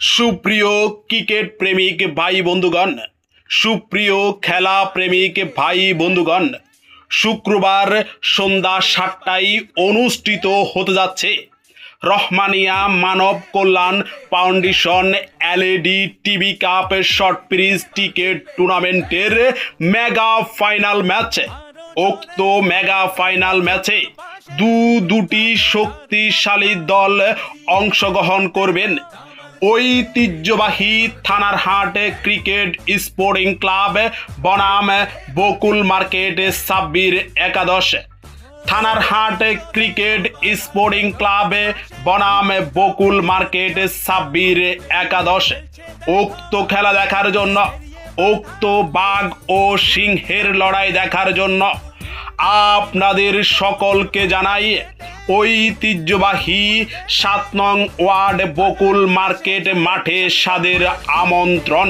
সুপ্রিয় ক্রিকেট প্রেমিক ভাই বন্ধুগণ, সুপ্রিয় খেলা প্রেমিক ভাই বন্ধুগণ, শুক্রবার সন্ধ্যা 7টায় অনুষ্ঠিত হতে যাচ্ছে Rahmania Manab Kalyan foundation LED TV cup short pitch cricket টুর্নামেন্টের মেগা ফাইনাল ম্যাচ। উক্ত মেগা ফাইনাল ম্যাচে দুটি শক্তিশালী দল অংশগ্রহণ করবেন। ঐতিহ্যবাহী থানারহাট ক্রিকেট স্পোর্টিং ক্লাব বনাম বকুল মার্কেট সাব্বির একাদশ। থানারহাট ক্রিকেট স্পোর্টিং ক্লাব বনাম বকুল মার্কেট সাব্বির একাদশ। উক্ত খেলা দেখার জন্য, উক্ত বাঘ ও সিংহের লড়াই দেখার জন্য আপনাদের সকলকে জানাই ঐতিহ্যবাহী 7 নং ওয়ার্ড বকুল মার্কেট মাঠে সাদের আমন্ত্রণ।